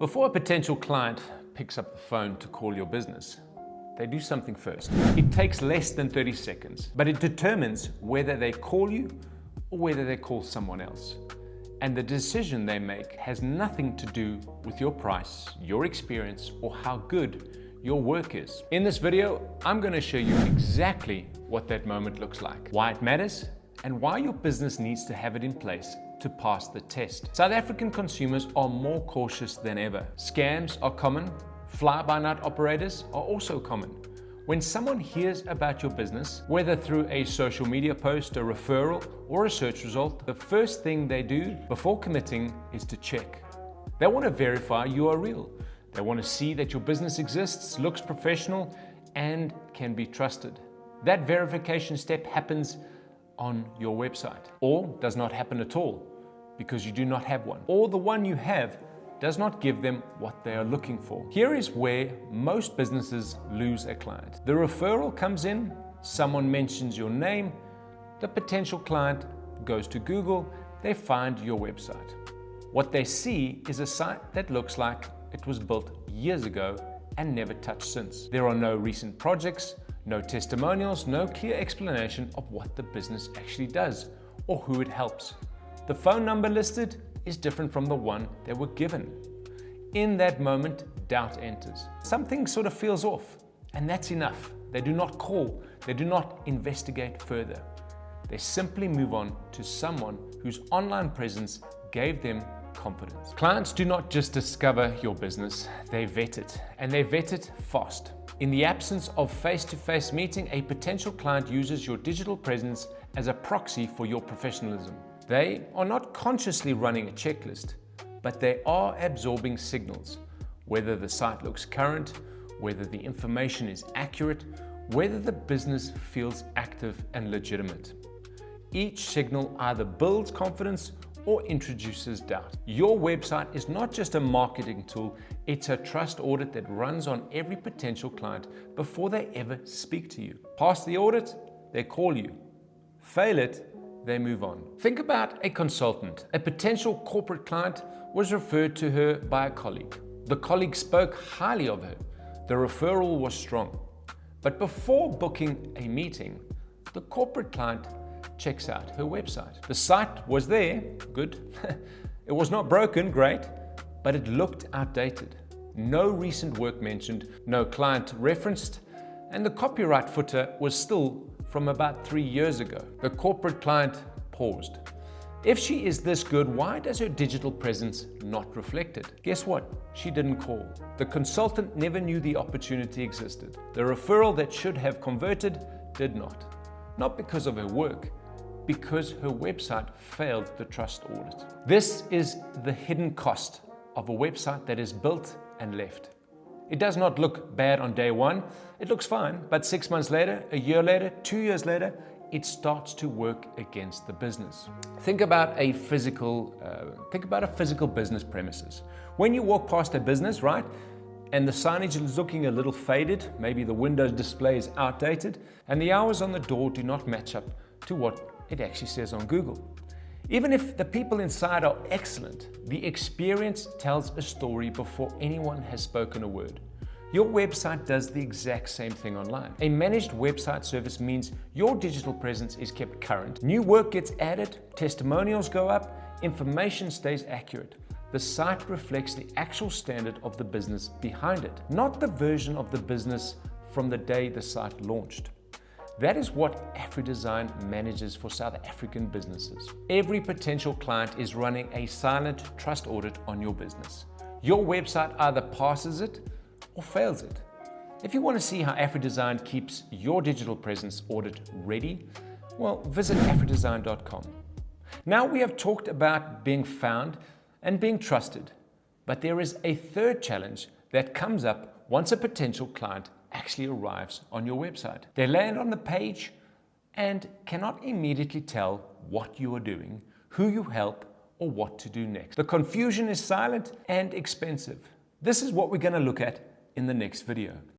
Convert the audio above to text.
Before a potential client picks up the phone to call your business, they do something first. It takes less than 30 seconds, but it determines whether they call you or whether they call someone else. And the decision they make has nothing to do with your price, your experience, or how good your work is. In this video, I'm going to show you exactly what that moment looks like, why it matters, and why your business needs to have it in place to pass the test. South African consumers are more cautious than ever. Scams are common. Fly-by-night operators are also common. When someone hears about your business, whether through a social media post, a referral, or a search result, the first thing they do before committing is to check. They want to verify you are real. They want to see that your business exists, looks professional, and can be trusted. That verification step happens on your website, or does not happen at all because you do not have one, or the one you have does not give them what they are looking for. Here is where most businesses lose a client. The referral comes in, someone mentions your name, the potential client goes to Google, they find your website. What they see is a site that looks like it was built years ago and never touched since. There are no recent projects, no testimonials, no clear explanation of what the business actually does or who it helps. The phone number listed is different from the one they were given. In that moment, doubt enters. Something sort of feels off, and that's enough. They do not call, they do not investigate further. They simply move on to someone whose online presence gave them confidence. Clients do not just discover your business, they vet it, and they vet it fast. In the absence of face-to-face meeting, a potential client uses your digital presence as a proxy for your professionalism. They are not consciously running a checklist, but they are absorbing signals, whether the site looks current, whether the information is accurate, whether the business feels active and legitimate. Each signal either builds confidence or introduces doubt. Your website is not just a marketing tool, it's a trust audit that runs on every potential client before they ever speak to you. Pass the audit, they call you. Fail it, they move on. Think about a consultant. A potential corporate client was referred to her by a colleague. The colleague spoke highly of her. The referral was strong. But before booking a meeting, the corporate client checks out her website. The site was there, good. It was not broken, great, but it looked outdated. No recent work mentioned, no client referenced, and the copyright footer was still from about 3 years ago. The corporate client paused. If she is this good, why does her digital presence not reflect it? Guess what? She didn't call. The consultant never knew the opportunity existed. The referral that should have converted did not. Not because of her work, because her website failed the trust audit. This is the hidden cost of a website that is built and left. It does not look bad on day one, it looks fine, but 6 months later, a year later, 2 years later, it starts to work against the business. Think about a physical business premises. When you walk past a business, right, and the signage is looking a little faded, maybe the Windows display is outdated, and the hours on the door do not match up to what it actually says on Google. Even if the people inside are excellent, the experience tells a story before anyone has spoken a word. Your website does the exact same thing online. A managed website service means your digital presence is kept current, new work gets added, testimonials go up, information stays accurate. The site reflects the actual standard of the business behind it, not the version of the business from the day the site launched. That is what Afridesign manages for South African businesses. Every potential client is running a silent trust audit on your business. Your website either passes it or fails it. If you want to see how Afridesign keeps your digital presence audit ready, well, visit afridesign.com. Now we have talked about being found and being trusted, but there is a third challenge that comes up once a potential client actually arrives on your website. They land on the page and cannot immediately tell what you are doing, who you help, or what to do next. The confusion is silent and expensive. This is what we're going to look at in the next video.